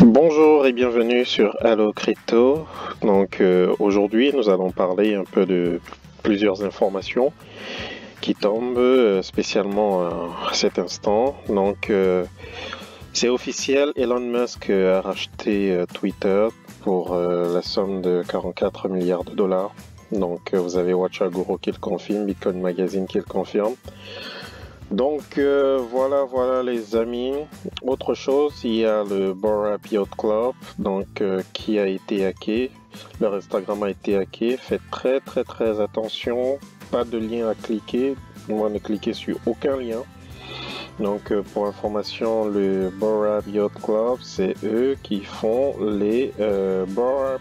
Bonjour et bienvenue sur Allo Crypto. Aujourd'hui nous allons parler un peu de plusieurs informations qui tombent spécialement à cet instant. C'est officiel, Elon Musk a racheté Twitter pour la somme de 44 milliards de dollars. Vous avez WatchGuru qui le confirme, Bitcoin Magazine qui le confirme. Voilà les amis. Autre chose, il y a le Bored Ape Yacht Club qui a été hacké. Leur Instagram a été hacké. Faites très attention. Pas de lien à cliquer. Moi, ne cliquez sur aucun lien. Pour information, le Bored Ape Yacht Club, c'est eux qui font les Bored Ape.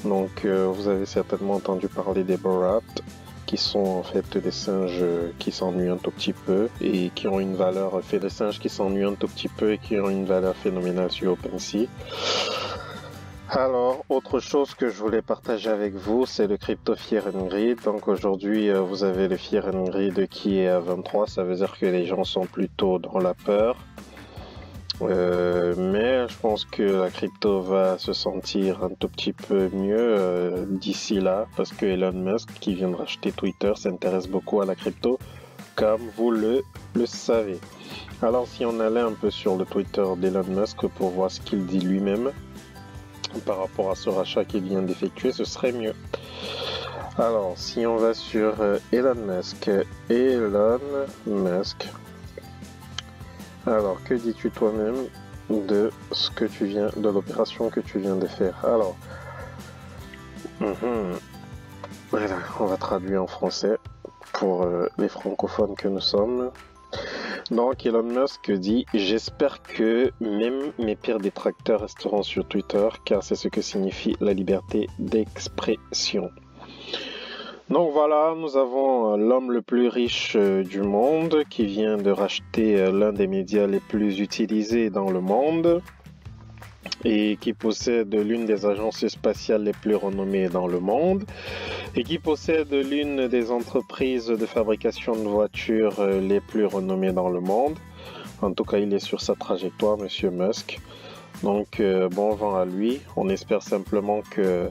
Vous avez certainement entendu parler des Bored Ape, qui sont en fait des singes qui s'ennuient un tout petit peu et qui ont une valeur, des singes qui s'ennuient un tout petit peu et qui ont une valeur phénoménale sur OpenSea. Alors, autre chose que je voulais partager avec vous, c'est le crypto Fear and Greed. Donc aujourd'hui, vous avez le Fear and Greed qui est à 23, ça veut dire que les gens sont plutôt dans la peur. Mais je pense que la crypto va se sentir un tout petit peu mieux d'ici là, parce que Elon Musk, qui vient de racheter Twitter, s'intéresse beaucoup à la crypto, comme vous le savez. Alors si on allait un peu sur le Twitter d'Elon Musk pour voir ce qu'il dit lui-même par rapport à ce rachat qu'il vient d'effectuer, ce serait mieux. Alors si on va sur Elon Musk. Alors, que dis-tu toi-même de de l'opération que tu viens de faire? Alors, voilà, on va traduire en français pour les francophones que nous sommes. Donc, Elon Musk dit « J'espère que même mes pires détracteurs resteront sur Twitter, car c'est ce que signifie la liberté d'expression. » Donc voilà, nous avons l'homme le plus riche du monde qui vient de racheter l'un des médias les plus utilisés dans le monde et qui possède l'une des agences spatiales les plus renommées dans le monde et qui possède l'une des entreprises de fabrication de voitures les plus renommées dans le monde. En tout cas, il est sur sa trajectoire, Monsieur Musk. Bon vent à lui. On espère simplement que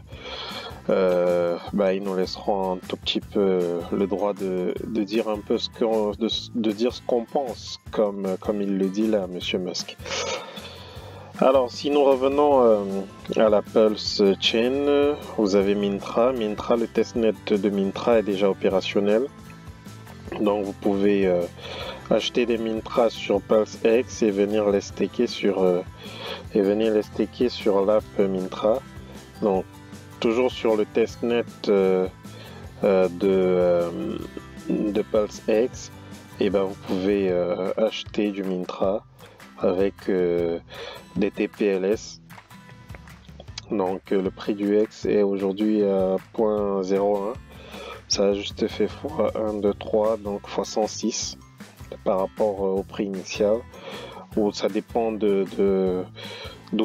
ils nous laisseront un tout petit peu le droit de dire un peu de dire ce qu'on pense, comme il le dit là, Monsieur Musk. Alors, si nous revenons à la Pulse Chain, vous avez Mintra. Le testnet de Mintra est déjà opérationnel. Donc, vous pouvez acheter des Mintra sur PulseX et venir les staker sur l'app Mintra. Donc, toujours sur le testnet de PulseX, vous pouvez acheter du Mintra avec des TPLS. Donc le prix du X est aujourd'hui à 0.01. Ça a juste fait x1, 2, 3, donc x106 par rapport au prix initial. Ou ça dépend d'où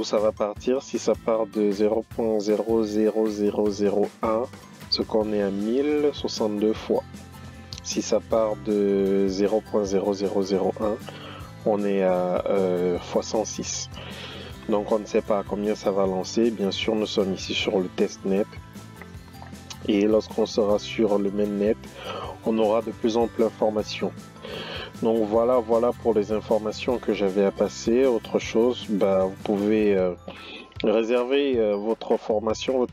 ça va partir. Si ça part de 0.00001, ce qu'on est à 1062 fois. Si ça part de 0.0001, on est à x106. Donc on ne sait pas à combien ça va lancer. Bien sûr, nous sommes ici sur le testnet. Et lorsqu'on sera sur le mainnet, on aura de plus en plus d'informations. Donc voilà pour les informations que j'avais à passer. Autre chose, vous pouvez réserver votre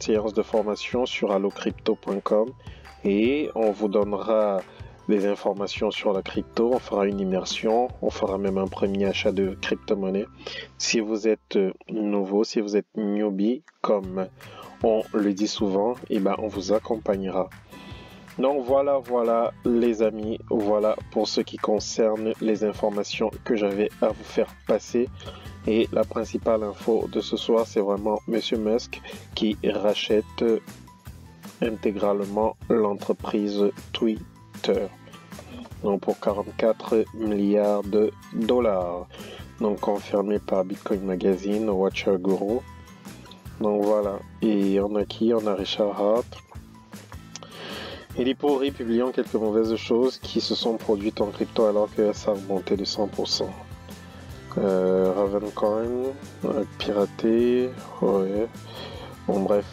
séance de formation sur allocrypto.com et on vous donnera des informations sur la crypto. On fera une immersion, on fera même un premier achat de crypto-monnaie. Si vous êtes nouveau, si vous êtes newbie, comme on le dit souvent, on vous accompagnera. Donc voilà les amis, voilà pour ce qui concerne les informations que j'avais à vous faire passer. Et la principale info de ce soir, c'est vraiment Monsieur Musk qui rachète intégralement l'entreprise Twitter. Donc pour 44 milliards de dollars. Donc confirmé par Bitcoin Magazine, WatchGuru. Donc voilà. Et on a qui? On a Richard Hart. Il est pourri, publiant quelques mauvaises choses qui se sont produites en crypto alors que ça a augmenté de 100%. Ravencoin, piraté, ouais. Bon bref.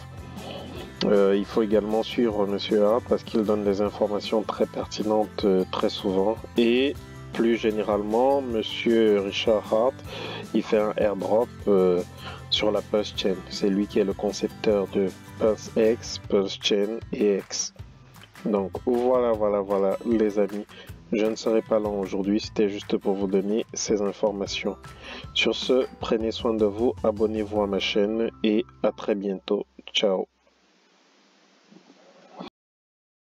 Il faut également suivre Monsieur A parce qu'il donne des informations très pertinentes très souvent. Et plus généralement, Monsieur Richard Hart, il fait un airdrop sur la Pulse Chain. C'est lui qui est le concepteur de Pulse X, Pulse Chain et X. Donc voilà les amis. Je ne serai pas là aujourd'hui, c'était juste pour vous donner ces informations. Sur ce, prenez soin de vous, abonnez-vous à ma chaîne et à très bientôt. Ciao.